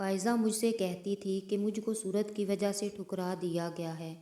फ़ाइज़ा मुझसे कहती थी कि मुझको सूरत की वजह से ठुकरा दिया गया है।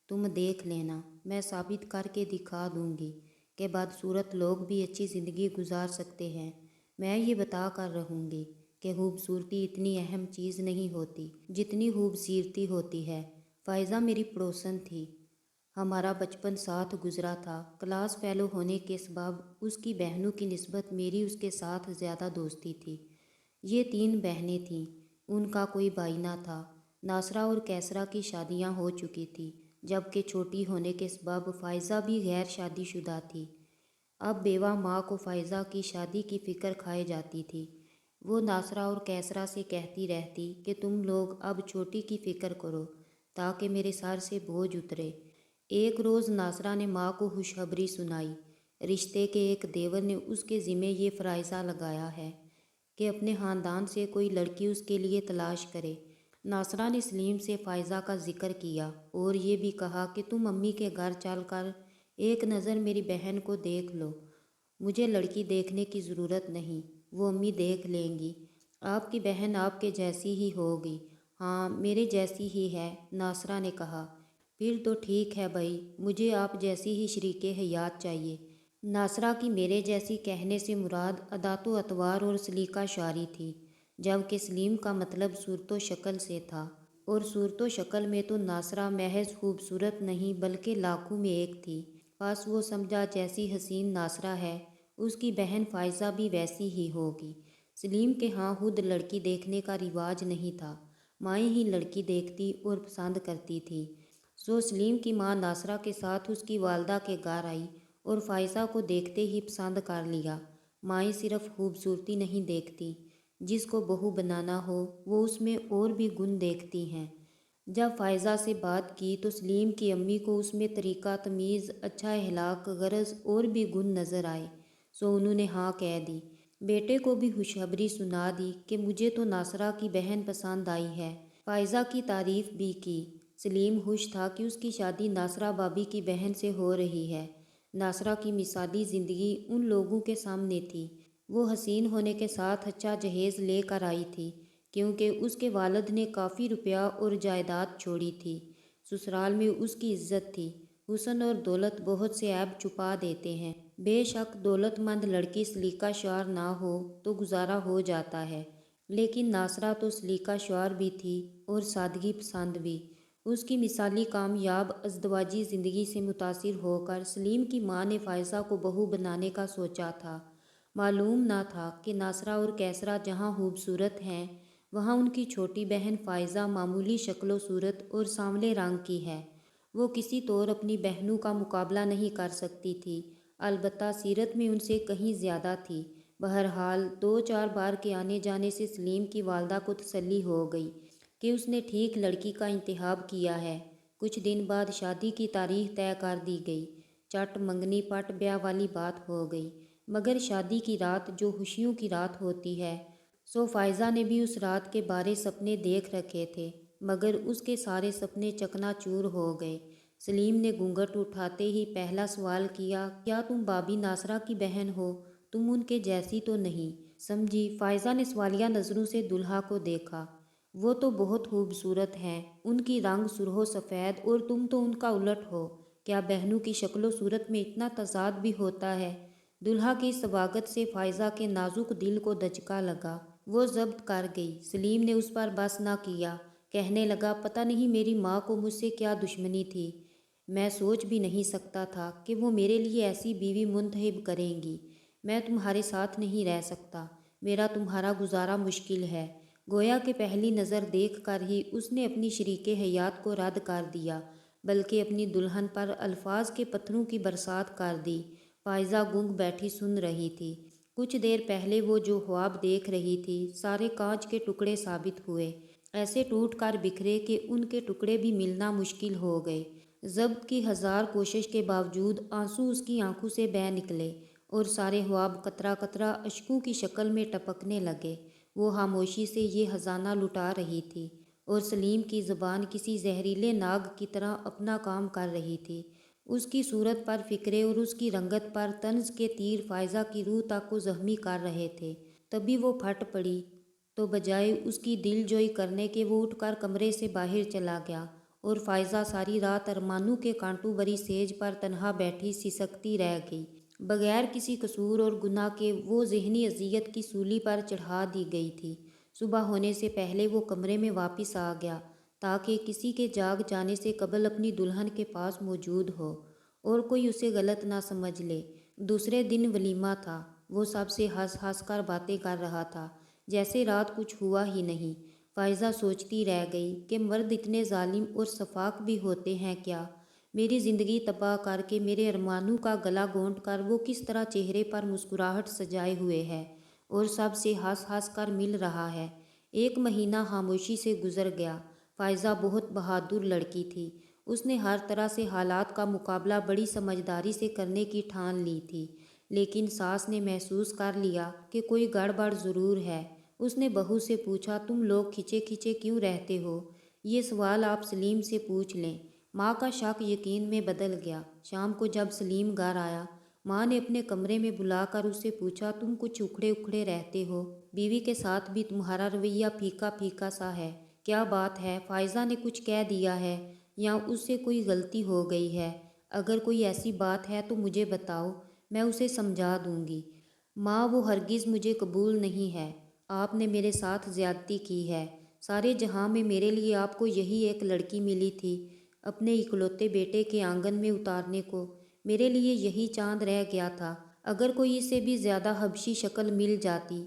तुम देख लेना, मैं साबित करके दिखा दूंगी कि बदसूरत लोग भी अच्छी ज़िंदगी गुजार सकते हैं। मैं ये बता कर रहूँगी कि खूबसूरती इतनी अहम चीज़ नहीं होती जितनी खूबसूरती होती है। फ़ाइज़ा मेरी पड़ोसन थी। हमारा बचपन साथ गुजरा था। क्लास फेलो होने के सबब उसकी बहनों की निस्बत मेरी उसके साथ ज़्यादा दोस्ती थी। ये 3 बहनें थीं। उनका कोई भाई ना था। नासरा और कैसरा की शादियां हो चुकी थी, जबकि छोटी होने के सबब फ़ाइज़ा भी गैर शादीशुदा थी। अब बेवा माँ को फ़ाइज़ा की शादी की फ़िक्र खाए जाती थी। वो नासरा और कैसरा से कहती रहती कि तुम लोग अब छोटी की फ़िक्र करो ताकि मेरे सर से बोझ उतरे। एक रोज़ नासरा ने माँ को खुशखबरी सुनाई। रिश्ते के एक देवर ने उसके ज़िम्मे ये फ़राइज़ा लगाया है कि अपने ख़ानदान से कोई लड़की उसके लिए तलाश करे। नासरा ने सलीम से फ़ाइज़ा का जिक्र किया और ये भी कहा कि तुम अम्मी के घर चल कर एक नज़र मेरी बहन को देख लो। मुझे लड़की देखने की ज़रूरत नहीं, वो अम्मी देख लेंगी। आपकी बहन आपके जैसी ही होगी। हाँ, मेरे जैसी ही है, नासरा ने कहा। फिर तो ठीक है भाई, मुझे आप जैसी ही शरीके हयात चाहिए। नासरा की मेरे जैसी कहने से मुराद अदातो अतवार और सलीका शारी थी, जबकि सलीम का मतलब सूरतो शक्ल से था। और सूरतो शक्ल में तो नासरा महज खूबसूरत नहीं बल्कि लाखों में एक थी। बस वो समझा जैसी हसीन नासरा है, उसकी बहन फ़ाइज़ा भी वैसी ही होगी। सलीम के यहाँ खुद लड़की देखने का रिवाज नहीं था, माएँ ही लड़की देखती और पसंद करती थी। सो सलीम की माँ नासरा के साथ उसकी वालदा के घर आई और फ़ाइज़ा को देखते ही पसंद कर लिया। माएँ सिर्फ खूबसूरती नहीं देखती, जिसको बहू बनाना हो वो उसमें और भी गुण देखती हैं। जब फ़ाइज़ा से बात की तो सलीम की अम्मी को उसमें तरीक़ा तमीज़, अच्छा अखलाक, गरज और भी गुण नज़र आए। सो उन्होंने हाँ कह दी। बेटे को भी खुशखबरी सुना दी कि मुझे तो नासरा की बहन पसंद आई है। फ़ाइज़ा की तारीफ़ भी की। सलीम खुश था कि उसकी शादी नासरा भाभी की बहन से हो रही है। नासरा की मिसाली ज़िंदगी उन लोगों के सामने थी। वो हसीन होने के साथ अच्छा जहेज़ लेकर आई थी, क्योंकि उसके वालिद ने काफ़ी रुपया और जायदाद छोड़ी थी। ससुराल में उसकी इज्जत थी। हुस्न और दौलत बहुत से ऐब छुपा देते हैं। बेशक दौलतमंद लड़की सलीका शार ना हो तो गुजारा हो जाता है, लेकिन नासरा तो सलीका शार भी थी और सादगी पसंद भी। उसकी मिसाली कामयाब अज़दवाजी ज़िंदगी से मुतासिर होकर सलीम की माँ ने फ़ाइज़ा को बहू बनाने का सोचा था। मालूम ना था कि नासरा और कैसरा जहाँ खूबसूरत हैं, वहाँ उनकी छोटी बहन फ़ाइज़ा मामूली शक्लो सूरत और सांवले रंग की है। वो किसी तौर अपनी बहनों का मुकाबला नहीं कर सकती थी, अलबत्ता सीरत में उनसे कहीं ज़्यादा थी। बहरहाल 2-4 बार के आने जाने से सलीम की वालदा को तसल्ली हो गई कि उसने ठीक लड़की का इंतखाब किया है। कुछ दिन बाद शादी की तारीख तय कर दी गई। चट मंगनी पट ब्याह वाली बात हो गई। मगर शादी की रात जो खुशियों की रात होती है, सो फ़ाइज़ा ने भी उस रात के बारे सपने देख रखे थे, मगर उसके सारे सपने चकनाचूर हो गए। सलीम ने घूंघट उठाते ही पहला सवाल किया, क्या तुम भाभी नासरा की बहन हो? तुम उनके जैसी तो नहीं समझी? फ़ाइज़ा ने सवालिया नज़रों से दुल्हा को देखा। वो तो बहुत खूबसूरत हैं, उनकी रंग सुरहो सफ़ेद और तुम तो उनका उलट हो। क्या बहनों की शक्लो सूरत में इतना तज़ाद भी होता है? दुल्हा की स्वागत से फ़ाइज़ा के नाजुक दिल को दचका लगा। वो ज़ब्त कर गई। सलीम ने उस पर बस ना किया। कहने लगा, पता नहीं मेरी माँ को मुझसे क्या दुश्मनी थी। मैं सोच भी नहीं सकता था कि वो मेरे लिए ऐसी बीवी मुंतखब करेंगी। मैं तुम्हारे साथ नहीं रह सकता, मेरा तुम्हारा गुजारा मुश्किल है। गोया कि पहली नज़र देख कर ही उसने अपनी शरीके हयात को रद्द कर दिया, बल्कि अपनी दुल्हन पर अल्फाज के पत्थरों की बरसात कर दी। फ़ाइज़ा गूंग बैठी सुन रही थी। कुछ देर पहले वो जो ख्वाब देख रही थी, सारे कांच के टुकड़े साबित हुए। ऐसे टूट कर बिखरे कि उनके टुकड़े भी मिलना मुश्किल हो गए। ज़ब्त की हज़ार कोशिश के बावजूद आंसू उसकी आंखों से बह निकले और सारे ख्वाब कतरा कतरा अश्कों की शक्ल में टपकने लगे। वो खामोशी से ये खजाना लुटा रही थी और सलीम की ज़बान किसी जहरीले नाग की तरह अपना काम कर रही थी। उसकी सूरत पर फ़िक्रे और उसकी रंगत पर तंज के तीर फ़ाइज़ा की रूह तक को ज़ख्मी कर रहे थे। तभी वो फट पड़ी। تو بجائے اس کی دل جوئی کرنے کے وہ اٹھ کر کمرے سے باہر چلا گیا، اور فائزہ ساری رات ارمانوں کے کانٹوں بری سیج پر تنہا بیٹھی سسکتی رہ گئی۔ بغیر کسی قصور اور گناہ کے وہ ذہنی اذیت کی سولی پر چڑھا دی گئی تھی۔ صبح ہونے سے پہلے وہ کمرے میں واپس آ گیا تاکہ کسی کے جاگ جانے سے قبل اپنی دلہن کے پاس موجود ہو اور کوئی اسے غلط نہ سمجھ لے۔ دوسرے دن ولیمہ تھا۔ وہ سب سے ہنس ہنس کر باتیں کر رہا تھا جیسے رات کچھ ہوا ہی نہیں۔ فائزہ سوچتی رہ گئی کہ مرد اتنے ظالم اور سفاک بھی ہوتے ہیں کیا؟ میری زندگی تباہ کر کے میرے ارمانوں کا گلا گھونٹ کر وہ کس طرح چہرے پر مسکراہٹ سجائے ہوئے ہے اور سب سے ہنس ہنس کر مل رہا ہے۔ ایک مہینہ خاموشی سے گزر گیا۔ فائزہ بہت بہادر لڑکی تھی۔ اس نے ہر طرح سے حالات کا مقابلہ بڑی سمجھداری سے کرنے کی ٹھان لی تھی، لیکن ساس نے محسوس کر لیا کہ کوئی گڑبڑ ضرور ہے۔ اس نے بہو سے پوچھا، تم لوگ کھچے کھچے کیوں رہتے ہو؟ یہ سوال آپ سلیم سے پوچھ لیں۔ ماں کا شک یقین میں بدل گیا۔ شام کو جب سلیم گھر آیا، ماں نے اپنے کمرے میں بلا کر اس سے پوچھا، تم کچھ اکھڑے اکھڑے رہتے ہو؟ بیوی کے ساتھ بھی تمہارا رویہ پھیکا پھیکا سا ہے، کیا بات ہے؟ فائزہ نے کچھ کہہ دیا ہے یا اس سے کوئی غلطی ہو گئی ہے؟ اگر کوئی ایسی بات ہے تو مجھے بتاؤ، میں اسے سمجھا دوں گی۔ ماں، وہ ہرگز مجھے قبول نہیں ہے۔ آپ نے میرے ساتھ زیادتی کی ہے۔ سارے جہاں میں میرے لیے آپ کو یہی ایک لڑکی ملی تھی اپنے اکلوتے بیٹے کے آنگن میں اتارنے کو۔ میرے لیے یہی چاند رہ گیا تھا۔ اگر کوئی اس سے بھی زیادہ حبشی شکل مل جاتی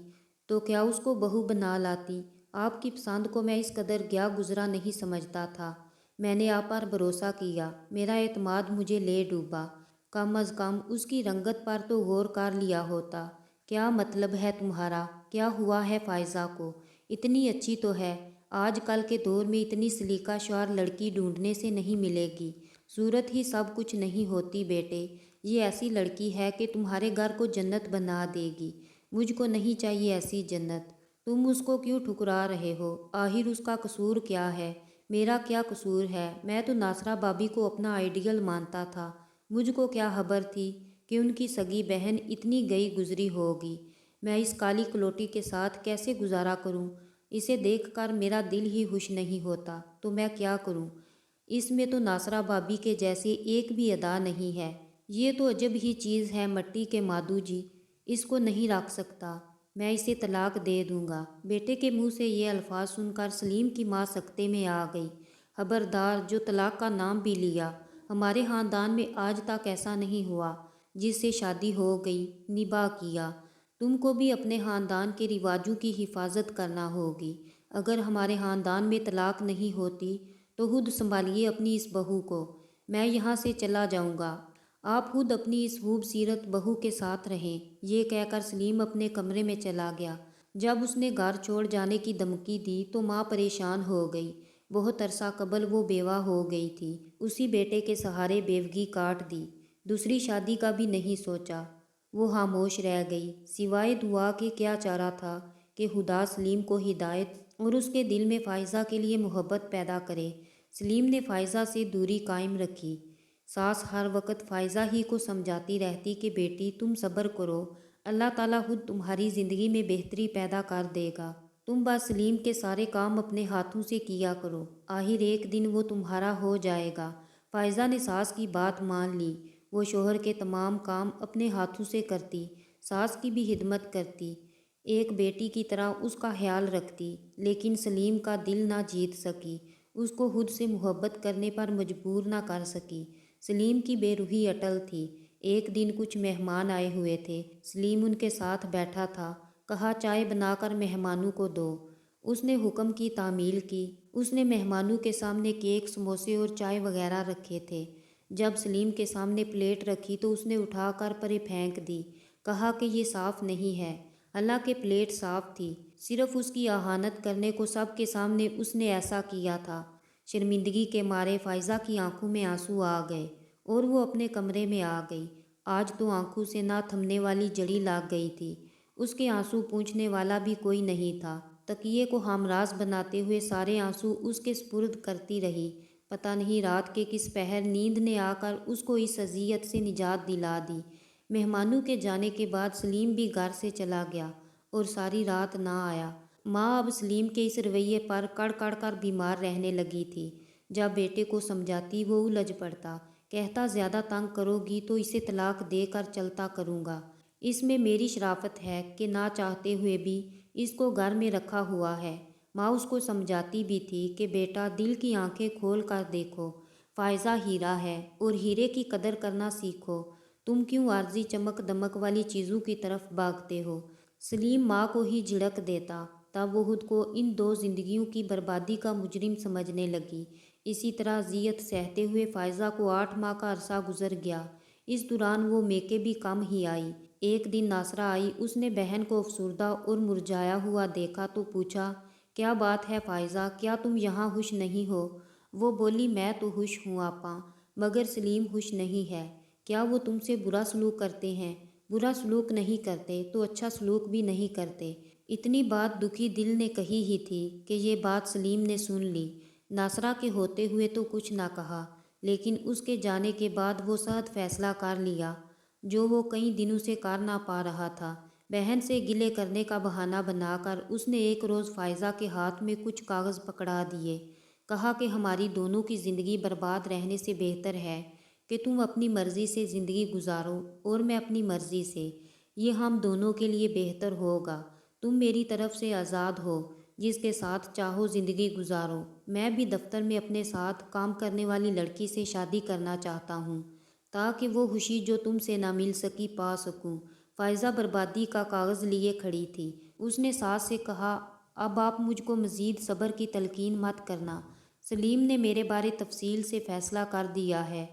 تو کیا اس کو بہو بنا لاتی؟ آپ کی پسند کو میں اس قدر گیا گزرا نہیں سمجھتا تھا۔ میں نے آپ پر بھروسہ کیا، میرا اعتماد مجھے لے ڈوبا۔ کم از کم اس کی رنگت پر تو غور کر لیا ہوتا۔ کیا مطلب ہے تمہارا؟ کیا ہوا ہے فائزہ کو؟ اتنی اچھی تو ہے۔ آج کل کے دور میں اتنی سلیقہ شعور لڑکی ڈھونڈنے سے نہیں ملے گی۔ صورت ہی سب کچھ نہیں ہوتی بیٹے۔ یہ ایسی لڑکی ہے کہ تمہارے گھر کو جنت بنا دے گی۔ مجھ کو نہیں چاہیے ایسی جنت۔ تم اس کو کیوں ٹھکرا رہے ہو؟ آخر اس کا قصور کیا ہے؟ میرا کیا قصور ہے؟ میں تو ناصرہ بھابی کو اپنا آئیڈیل مانتا تھا۔ مجھ کو کیا خبر تھی کہ ان کی سگی بہن اتنی گئی گزری ہوگی۔ میں اس کالی کلوٹی کے ساتھ کیسے گزارا کروں؟ اسے دیکھ کر میرا دل ہی خوش نہیں ہوتا تو میں کیا کروں؟ اس میں تو ناصرہ بھابی کے جیسے ایک بھی ادا نہیں ہے۔ یہ تو عجب ہی چیز ہے مٹی کے مادو جی، اس کو نہیں رکھ سکتا۔ میں اسے طلاق دے دوں گا۔ بیٹے کے منہ سے یہ الفاظ سن کر سلیم کی ماں سکتے میں آ گئی۔ خبردار، جو طلاق کا نام بھی لیا۔ ہمارے خاندان میں آج تک ایسا نہیں ہوا۔ جس سے شادی ہو گئی، نباہ کیا۔ تم کو بھی اپنے خاندان کے رواجوں کی حفاظت کرنا ہوگی۔ اگر ہمارے خاندان میں طلاق نہیں ہوتی تو خود سنبھالیے اپنی اس بہو کو۔ میں یہاں سے چلا جاؤں گا۔ آپ خود اپنی اس خوبصورت بہو کے ساتھ رہیں۔ یہ کہہ کر سلیم اپنے کمرے میں چلا گیا۔ جب اس نے گھر چھوڑ جانے کی دھمکی دی تو ماں پریشان ہو گئی۔ بہت عرصہ قبل وہ بیوہ ہو گئی تھی، اسی بیٹے کے سہارے بیوگی کاٹ دی۔ دوسری شادی کا بھی نہیں سوچا۔ وہ خاموش رہ گئی۔ سوائے دعا کے کیا چارہ تھا کہ خدا سلیم کو ہدایت اور اس کے دل میں فائزہ کے لیے محبت پیدا کرے۔ سلیم نے فائزہ سے دوری قائم رکھی۔ ساس ہر وقت فائزہ ہی کو سمجھاتی رہتی کہ بیٹی تم صبر کرو، اللہ تعالیٰ خود تمہاری زندگی میں بہتری پیدا کر دے گا۔ تم بس سلیم کے سارے کام اپنے ہاتھوں سے کیا کرو، آخر ایک دن وہ تمہارا ہو جائے گا۔ فائزہ نے ساس کی بات مان لی۔ وہ شوہر کے تمام کام اپنے ہاتھوں سے کرتی، ساس کی بھی خدمت کرتی، ایک بیٹی کی طرح اس کا خیال رکھتی، لیکن سلیم کا دل نہ جیت سکی، اس کو خود سے محبت کرنے پر مجبور نہ کر سکی۔ سلیم کی بے روحی اٹل تھی۔ ایک دن کچھ مہمان آئے ہوئے تھے۔ سلیم ان کے ساتھ بیٹھا تھا۔ کہا چائے بنا کر مہمانوں کو دو۔ اس نے حکم کی تعمیل کی۔ اس نے مہمانوں کے سامنے کیک، سموسے اور چائے وغیرہ رکھے تھے۔ جب سلیم کے سامنے پلیٹ رکھی تو اس نے اٹھا کر پرے پھینک دی۔ کہا کہ یہ صاف نہیں ہے، حالانکہ پلیٹ صاف تھی۔ صرف اس کی اہانت کرنے کو سب کے سامنے اس نے ایسا کیا تھا۔ شرمندگی کے مارے فائزہ کی آنکھوں میں آنسو آ گئے اور وہ اپنے کمرے میں آ گئی۔ آج تو آنکھوں سے نہ تھمنے والی جڑی لگ گئی تھی۔ اس کے آنسو پونچھنے والا بھی کوئی نہیں تھا۔ تکیے کو ہمراز بناتے ہوئے سارے آنسو اس کے سپرد کرتی رہی۔ پتہ نہیں رات کے کس پہر نیند نے آ کر اس کو اس اذیت سے نجات دلا دی۔ مہمانوں کے جانے کے بعد سلیم بھی گھر سے چلا گیا اور ساری رات نہ آیا۔ माँ अब सलीम के इस रवैये पर कड़ कड़ कर बीमार रहने लगी थी। जब बेटे को समझाती वो उलझ पड़ता, कहता ज़्यादा तंग करोगी तो इसे तलाक देकर चलता करूँगा। इसमें मेरी शराफत है कि ना चाहते हुए भी इसको घर में रखा हुआ है। माँ उसको समझाती भी थी कि बेटा दिल की आंखें खोल कर देखो, फ़ायज़ा हीरा है और हीरे की कदर करना सीखो। तुम क्यों आर्जी चमक दमक वाली चीज़ों की तरफ भागते हो। सलीम माँ को ही झिड़क देता। तब वो खुद को इन दो जिंदगियों की बर्बादी का मुजरिम समझने लगी। इसी तरह अजियत सहते हुए फ़ायज़ा को 8 माह का अरसा गुजर गया। इस दौरान वो मेके भी कम ही आई। एक दिन नासरा आई, उसने बहन को अफसुर्दा और मुरझाया हुआ देखा तो पूछा, क्या बात है फ़ायज़ा, क्या तुम यहाँ खुश नहीं हो। वो बोली, मैं तो खुश हूँ आपा, मगर सलीम खुश नहीं है। क्या वो तुमसे बुरा सलूक करते हैं। बुरा सलूक नहीं करते तो अच्छा सलूक भी नहीं करते। इतनी बात दुखी दिल ने कही ही थी कि ये बात सलीम ने सुन ली। नासरा के होते हुए तो कुछ ना कहा, लेकिन उसके जाने के बाद वो सहद फैसला कर लिया जो वो कई दिनों से कर ना पा रहा था। बहन से गिले करने का बहाना बनाकर उसने एक रोज़ फ़ायज़ा के हाथ में कुछ कागज़ पकड़ा दिए। कहा कि हमारी दोनों की ज़िंदगी बर्बाद रहने से बेहतर है कि तुम अपनी मर्ज़ी से ज़िंदगी गुजारो और मैं अपनी मर्ज़ी से। ये हम दोनों के लिए बेहतर होगा। तुम मेरी तरफ से आज़ाद हो, जिसके साथ चाहो ज़िंदगी गुजारो। मैं भी दफ्तर में अपने साथ काम करने वाली लड़की से शादी करना चाहता हूँ, ताकि वो खुशी जो तुमसे ना मिल सकी पा सकूँ। फ़ायज़ा बर्बादी का कागज़ लिए खड़ी थी। उसने सास से कहा, अब आप मुझको मज़ीद सब्र की तलकीन मत करना। सलीम ने मेरे बारे तफसील से फ़ैसला कर दिया है।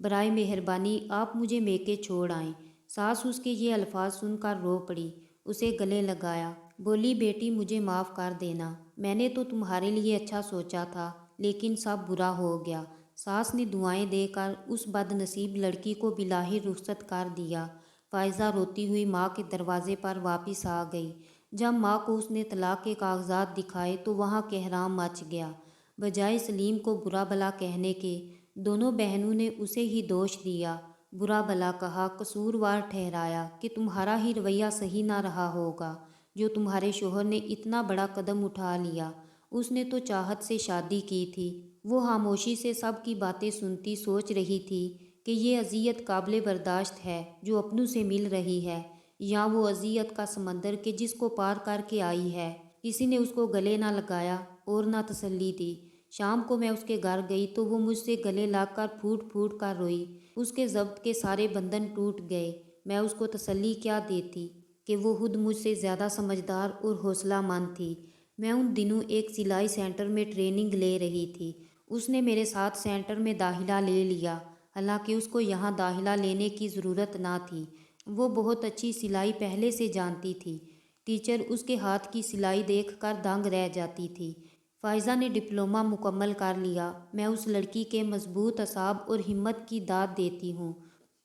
बराए मेहरबानी आप मुझे मेके छोड़ आएं। सास उसके ये अल्फाज सुनकर रो पड़ी, उसे गले लगाया, बोली, बेटी मुझे माफ़ कर देना, मैंने तो तुम्हारे लिए अच्छा सोचा था, लेकिन सब बुरा हो गया। सास ने दुआएं देकर उस बदनसीब लड़की को बिलाही रुखसत कर दिया। फ़ायज़ा रोती हुई माँ के दरवाजे पर वापस आ गई। जब माँ को उसने तलाक के कागजात दिखाए तो वहाँ कहराम मच गया। बजाय सलीम को बुरा भला कहने के, दोनों बहनों ने उसे ही दोष दिया। बुरा भला कहा, कसूरवार ठहराया कि तुम्हारा ही रवैया सही ना रहा होगा जो तुम्हारे शोहर ने इतना बड़ा कदम उठा लिया। उसने तो चाहत से शादी की थी। वो खामोशी से सब की बातें सुनती सोच रही थी कि ये अजियत काबिल बर्दाश्त है जो अपनों से मिल रही है, या वो अजियत का समंदर के जिसको पार करके आई है। किसी ने उसको गले ना लगाया और ना तसल्ली दी। शाम को मैं उसके घर गई तो वो मुझसे गले लगकर फूट फूट कर रोई। उसके ज़ब्त के सारे बंधन टूट गए। मैं उसको तसल्ली क्या देती कि वो खुद मुझसे ज़्यादा समझदार और हौसलामंद थी। मैं उन दिनों एक सिलाई सेंटर में ट्रेनिंग ले रही थी। उसने मेरे साथ सेंटर में दाखिला ले लिया, हालांकि उसको यहाँ दाखिला लेने की ज़रूरत ना थी। वो बहुत अच्छी सिलाई पहले से जानती थी। टीचर उसके हाथ की सिलाई देखकर दंग रह जाती थी। फ़ायज़ा ने डिप्लोमा मुकम्मल कर लिया। मैं उस लड़की के मजबूत असाब और हिम्मत की दाद देती हूँ।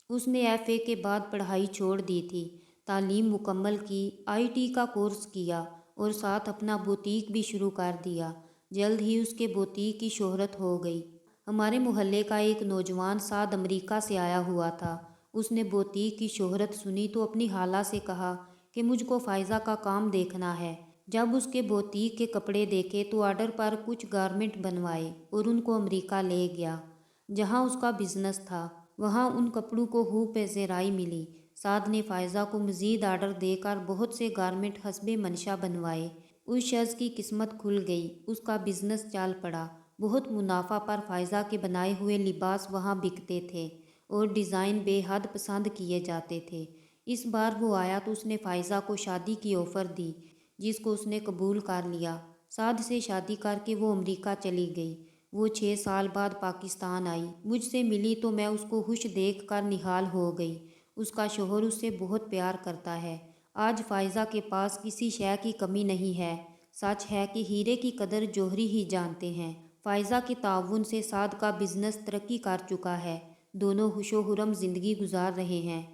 उसने एफए के बाद पढ़ाई छोड़ दी थी, तालीम मुकम्मल की, आईटी का कोर्स किया और साथ अपना बुटीक भी शुरू कर दिया। जल्द ही उसके बुटीक की शोहरत हो गई। हमारे मोहल्ले का एक नौजवान साद अमेरिका से आया हुआ था। उसने बुटीक की शोहरत सुनी तो अपनी हाला से कहा कि मुझको फ़ायज़ा का काम देखना है। जब उसके बुटीक के कपड़े देखे तो ऑर्डर पर कुछ गारमेंट बनवाए और उनको अमेरिका ले गया। जहाँ उसका बिजनेस था वहाँ उन कपड़ों को खूब पेशेराई मिली। साद ने फ़ायज़ा को मज़ीद आर्डर देकर बहुत से गारमेंट हस्बे मंशा बनवाए। उस शख्स की किस्मत खुल गई, उसका बिजनेस चल पड़ा। बहुत मुनाफा पर फ़ायज़ा के बनाए हुए लिबास वहाँ बिकते थे और डिज़ाइन बेहद पसंद किए जाते थे। इस बार वो आया तो उसने फ़ायज़ा को शादी की ऑफ़र दी, जिसको उसने कबूल कर लिया। साद से शादी करके वो अमेरिका चली गई। वो 6 साल बाद पाकिस्तान आई। मुझसे मिली तो मैं उसको खुश देख कर निहाल हो गई। उसका शोहर उससे बहुत प्यार करता है। आज फ़ायज़ा के पास किसी शय की कमी नहीं है। सच है कि हीरे की कदर जौहरी ही जानते हैं। फ़ायज़ा के ताउन से साद का बिजनेस तरक्की कर चुका है। दोनों खुशो खुरम ज़िंदगी गुजार रहे हैं।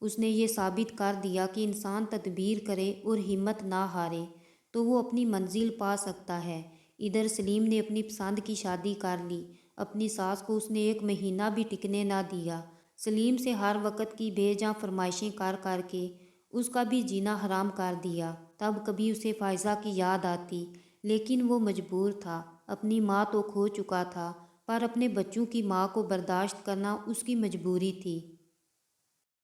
उसने ये साबित कर दिया कि इंसान तदबीर करे और हिम्मत ना हारे तो वो अपनी मंजिल पा सकता है। इधर सलीम ने अपनी पसंद की शादी कर ली। अपनी सास को उसने 1 महीना भी टिकने ना दिया। सलीम से हर वक्त की बेजा फरमाइशें कर के उसका भी जीना हराम कर दिया, تب کبھی اسے فائزہ کی یاد آتی، لیکن وہ مجبور تھا۔ اپنی ماں تو کھو چکا تھا، پر اپنے بچوں کی ماں کو برداشت کرنا اس کی مجبوری تھی۔